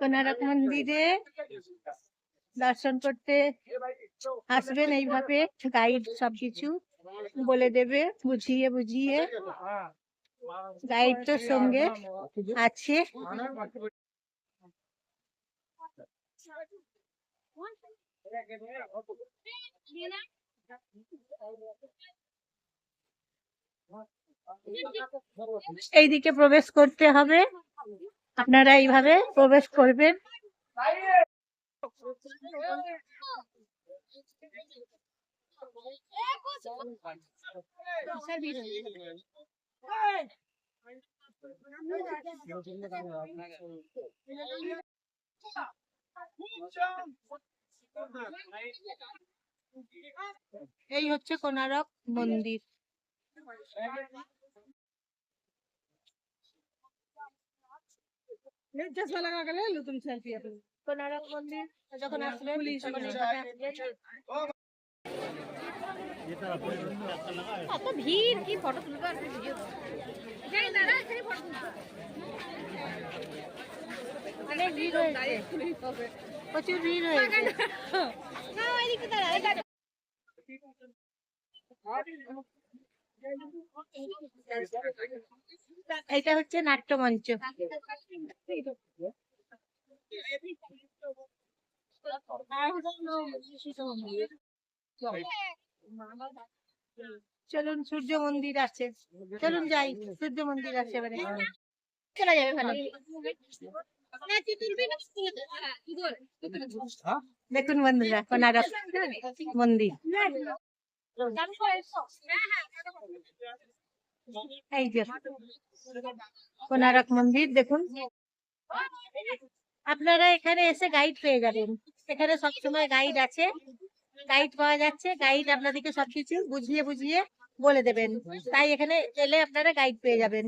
কোনারক মন্দিরে দর্শন করতে আসবেন, এইভাবে গাইড সবকিছু বলে দেবে, বুঝিয়ে বুঝিয়ে। গাইড তো সঙ্গে আছে। এইদিকে প্রবেশ করতে হবে, আপনারা এইভাবে প্রবেশ করবেন। এই হচ্ছে কোনারক মন্দির। কোনারক মন্দির যখন আসবেন এত ভিড়, কি ফটো তুলবো আর ভিডিও অনেক ভিড় হয়েছে, প্রচুর ভিড় হয়েছে। এটা হচ্ছে নাট্যমঞ্চ। চলুন, সূর্য মন্দির আছে, চলুন যাই, সূর্য মন্দির আছে, এবারে চলে যাবে ভালো। দেখুন বন্ধুরা, কোনারক মন্দির। এই যে কোনারক মন্দির দেখুন। আপনারা এখানে এসে গাইড পেয়ে যাবেন, এখানে সবসময় গাইড আছে, গাইড পাওয়া যাচ্ছে। গাইড আপনাদেরকে সবকিছু বুঝিয়ে বুঝিয়ে বলে দেবেন, তাই এখানে এলে আপনারা গাইড পেয়ে যাবেন।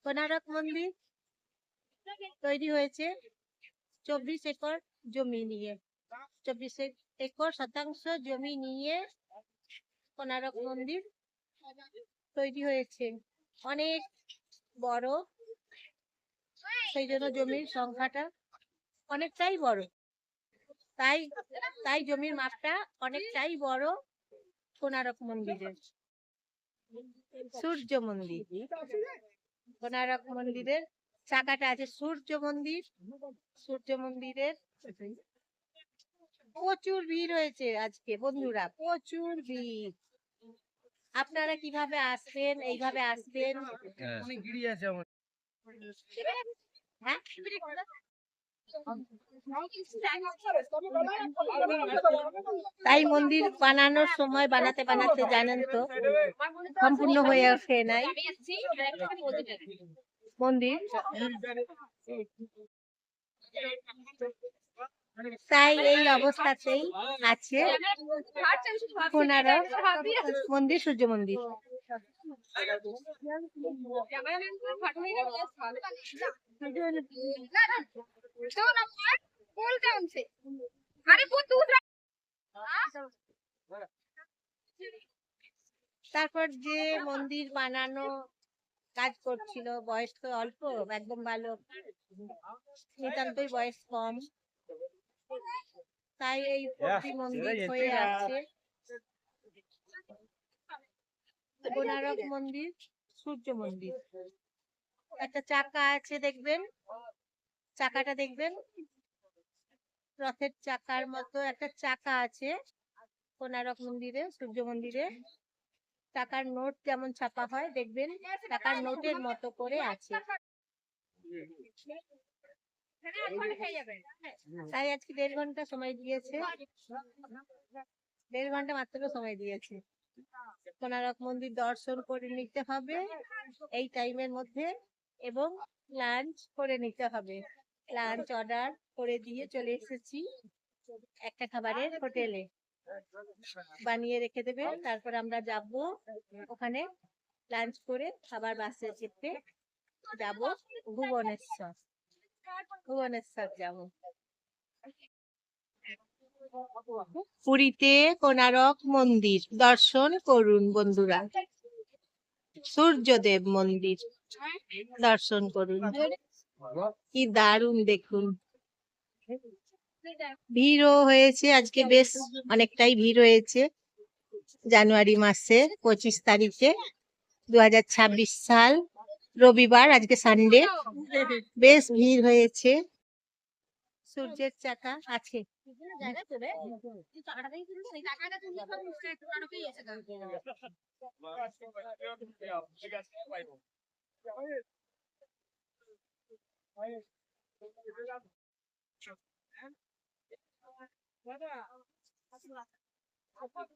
কোনারক মন্দির তৈরি হয়েছে 24 একর জমি নিয়ে, 24 একর শতাংশ জমি নিয়ে কোনারক মন্দির তৈরি হয়েছে। অনেক বড়, সেই জন্য জমির সংখ্যাটা অনেকটাই বড়, তাই জমির মাপটা অনেকটাই বড় কোনারক মন্দিরের। সূর্য মন্দির, কোনারক মন্দিরের চাকাটা আছে সূর্য মন্দির। সূর্য মন্দিরের প্রচুর ভিড় হয়েছে আজকে বন্ধুরা, প্রচুর ভিড়। আপনারা কিভাবে আসবেন, এইভাবে আসবেন। হ্যাঁ, তাই মন্দির বানানোর সময় বানাতে বানাতে জানেন তো সম্পূর্ণ হয়ে ওঠে নাই মন্দির, তাই এই অবস্থাতেই আছে কোনারক মন্দির, সূর্য মন্দির। তারপর যে মন্দির বানানো কাজ করছিল, বয়স তো অল্প, একদম ভালো, নিতান্তই বয়স কম, তাই এই মন্দির হয়ে আছে কোনারক মন্দির, সূর্য মন্দির। একটা চাকা আছে দেখবেন, চাকাটা দেখবেন রথের চাকার মতো একটা চাকা আছে কোনারক মন্দিরে, সূর্য মন্দিরে। টাকার নোট যেমন ছাপা হয় দেখবেন, টাকার নোটের মতো করে আছে। তাই আজকে 1.5 ঘন্টা সময় দিয়েছে 1.5 ঘন্টা মাত্র সময় দিয়েছে। কোণারক মন্দির দর্শন করে নিতে হবে এই টাইমের মধ্যে, এবং লাঞ্চ করে নিতে হবে। লাঞ্চ অর্ডার করে দিয়ে চলে এসেছি একটা খাবারের হোটেলে, বানিয়ে রেখে দেবে। তারপর আমরা যাব ওখানে লাঞ্চ করে আবার বাসে চেপে যাব ভুবনেশ্বর। ভুবনেশ্বর যাব। পুরীতে কোণারক মন্দির দর্শন করুন বন্ধুরা, সূর্যদেব মন্দির দর্শন করুন। কি দারুণ দেখুন। ভিড়ও হয়েছে আজকে, বেশ অনেকটাই ভিড় হয়েছে। জানুয়ারি মাসের 25 তারিখে 2026 সাল, রবিবার, আজকে সানডে। বেশ ভিড় হয়েছে। সূর্যের চাকা আছে।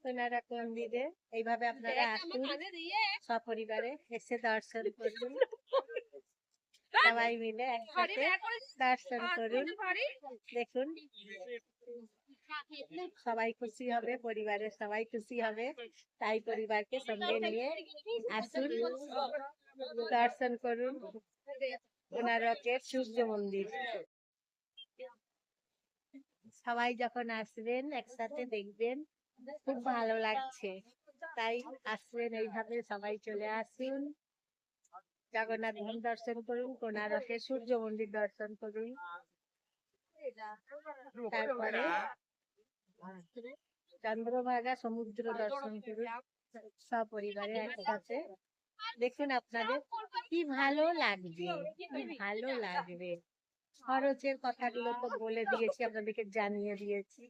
কোণারক মন্দিরে এইভাবে আপনারা আসুন সপরিবারে, এসে দর্শন করুন। সবাই মিলে একসাথে দর্শন করুন। দেখুন সবাই খুশি হবে, পরিবারের সবাই খুশি হবে। তাই পরিবারকে সঙ্গে নিয়ে আসুন, দর্শন করুন কোণারকের সূর্য মন্দির। সবাই যখন আসবেন একসাথে দেখবেন, খুব ভালো লাগছে। তাই আসবেন, এইভাবে সবাই চলে আসুন। জগন্নাথ ধাম দর্শন করুন, কোণারকের সূর্য মন্দির দর্শন করুন। তারপরে চন্দ্রভাগা সমুদ্র দর্শন করুন সপরিবারে একসাথে। দেখুন আপনাদের কি ভালো লাগবে, কি ভালো লাগবে। খরচের কথাগুলো তো বলে দিয়েছি, আপনাদেরকে জানিয়ে দিয়েছি।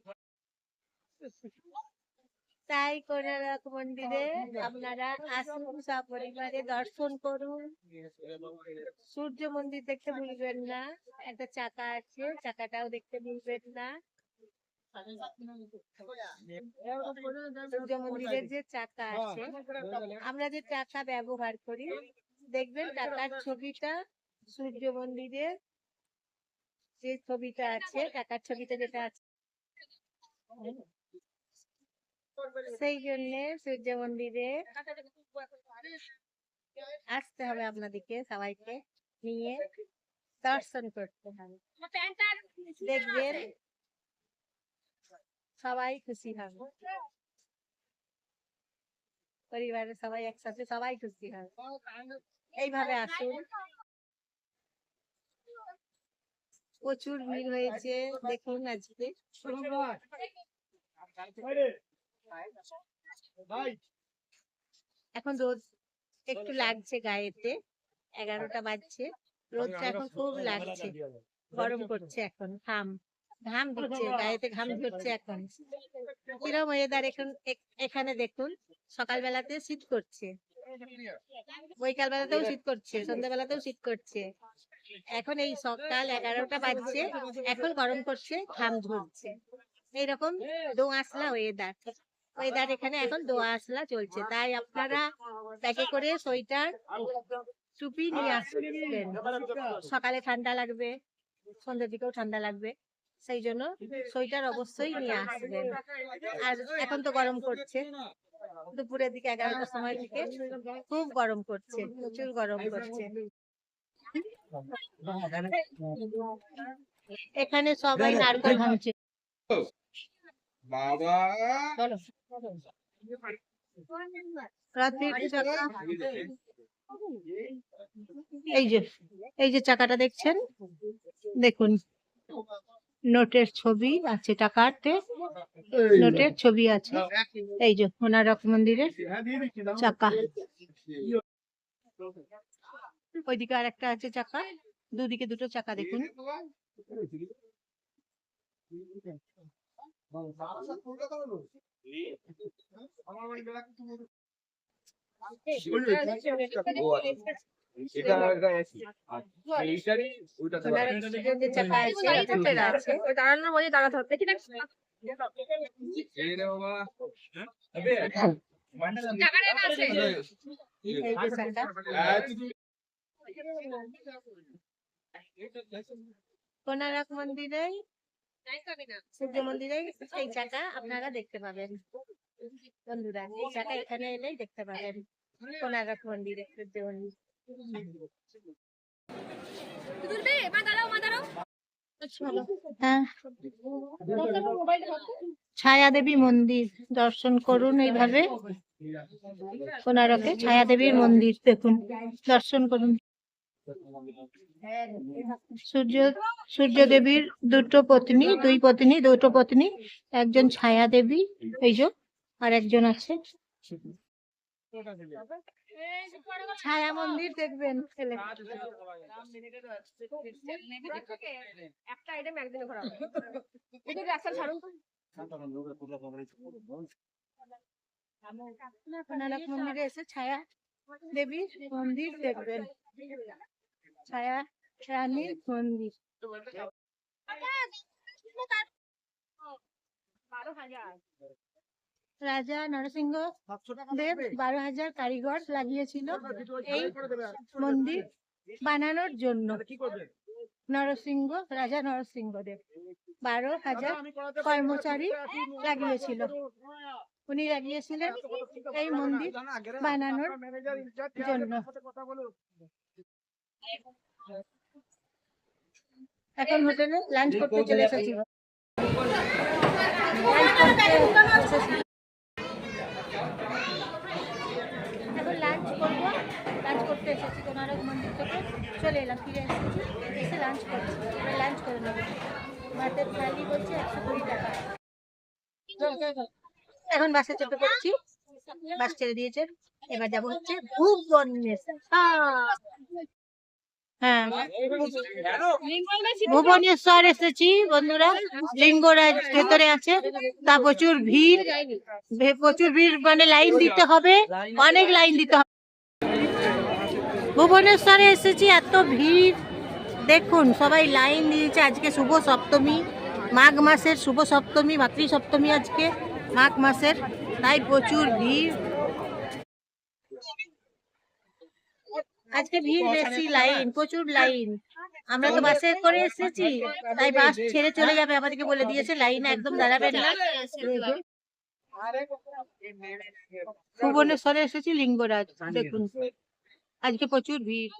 তাই কোণারক মন্দিরে আপনারা আসুন, সপরিবারে দর্শন করুন। সূর্য মন্দির দেখতে ভুলবেন না, একটা চাকা আছে, চাকাটাও দেখতে ভুলবেন না। সূর্য মন্দিরের যে চাকা আছে, আমরা যে চাকা ব্যবহার করি, দেখবেন টাকার ছবিটা, সূর্য মন্দিরের যে ছবিটা আছে, টাকার ছবিটা যেটা আছে, সেই জন্য সূর্য মন্দিরে আসতে হবে আপনাদেরকে, সবাইকে নিয়ে দর্শন করতে হবে। দেখবেন সবাই খুশি হবে, পরিবারের সবাই একসাথে সবাই খুশি হবে। এইভাবে আসুন। প্রচুর ভিড় হয়েছে দেখুন আজকে। এখন রোদ একটু লাগছে গায়েতে, 11টা বাজছে, রোদটা এখন খুব লাগছে, গরম করছে, এখন ঘাম দিচ্ছে গায়েতে, ঘাম ঝরছে। এখন কিরম ওয়েদার এখন এখানে দেখুন। সকালবেলাতে শীত করছে, বৈকাল বেলাতেও শীত করছে, সন্ধ্যাবেলাতেও শীত করছে। এখন এই সকাল 11টা বাজছে, এখন গরম করছে, ঘাম ঝরছে। এইরকম দোআঁশলা ওয়েদার এখানে এখন দোআঁশলা চলছে। তাই আপনারা প্যাকে করে সোয়েটার, টুপি নিয়ে আসবেন। সকালে ঠান্ডা লাগবে, সন্ধ্যের দিকেও ঠান্ডা লাগবে, সেই জন্য সোয়েটার অবশ্যই নিয়ে আসবেন। আর এখন তো গরম করছে, দুপুরের দিকে 11টার সময় থেকে খুব গরম করছে, প্রচুর গরম করছে। এখানে সবাই নারকেল ভাঙছে। এই যে চাকাটা দেখছেন, দেখুন নোটের ছবি আছে, টাকাতে নোটের ছবি আছে। এই যে কোণারক মন্দিরের চাকা, ওইদিকে আর একটা আছে চাকা, দুদিকে দুটো চাকা দেখুন। এই যে চাকা। কোনারক মন্দিরে, সূর্য মন্দিরে এই চাকা আপনারা দেখতে পাবেন বন্ধুরা। এই চাকা এখানে এলেই দেখতে পাবেন কোনারক মন্দিরে সূর্য মন্দির। হ্যাঁ, ছায়া দেবী মন্দির দর্শন করুন। এইভাবে কোনারকে ছায়া দেবীর মন্দির দেখুন, দর্শন করুন। সূর্য দেবীর দুটো পত্নী, একজন ছায়া দেবী এই যে, আর একজন আছে। ছায়া মন্দির দেখবেন ছেলে। কোনারক মন্দিরে এসে ছায়া দেবীর মন্দির দেখবেন, ছায়া রানীর মন্দির। রাজা নরসিংহ দেব 12,000 কারিগর লাগিয়েছিল এই মন্দির বানানোর জন্য। রাজা নরসিংহ দেব 12,000 কর্মচারী লাগিয়েছিল। উনি লাগিয়েছিলেন এই মন্দির বানানোর জন্য। এখন হোটেলে লাঞ্চ করতে চলে এসেছি। এখন লাঞ্চ করবো, লাঞ্চ করতে এসেছি কোনারক মন্দির থেকে চলে এলাম, ফিরে এসেছি, এসে লাঞ্চ করছি। লাঞ্চ করে নেবো। ভাতের থালি বলছে 120 টাকা। এখন বাসে চেপে পড়ছি, বাস ছেড়ে দিয়েছে। এবার যাবো হচ্ছে ভুবনেশ্বর। হ্যাঁ, ভুবনেশ্বর এসেছি বন্ধুরা। লিঙ্গরাজ ভেতরে আছে, তা প্রচুর ভিড়, মানে লাইন দিতে হবে, অনেক লাইন দিতে হবে। ভুবনেশ্বরে এসেছি, এত ভিড় দেখুন, সবাই লাইন দিয়েছে। আজকে শুভ সপ্তমী, মাঘ মাসের শুভ সপ্তমী, মাতৃ সপ্তমী আজকে মাঘ মাসের, তাই প্রচুর ভিড়। আজকে ভিড় বেশি, লাইন, প্রচুর লাইন। আমরা তো বাসে করে এসেছি, তাই বাস ছেড়ে চলে যাবে, আমাদেরকে বলে দিয়েছে লাইনে একদম দাঁড়াবেন না। ভুবনেশ্বরে এসেছি লিঙ্গরাজ, দেখুন আজকে প্রচুর ভিড়।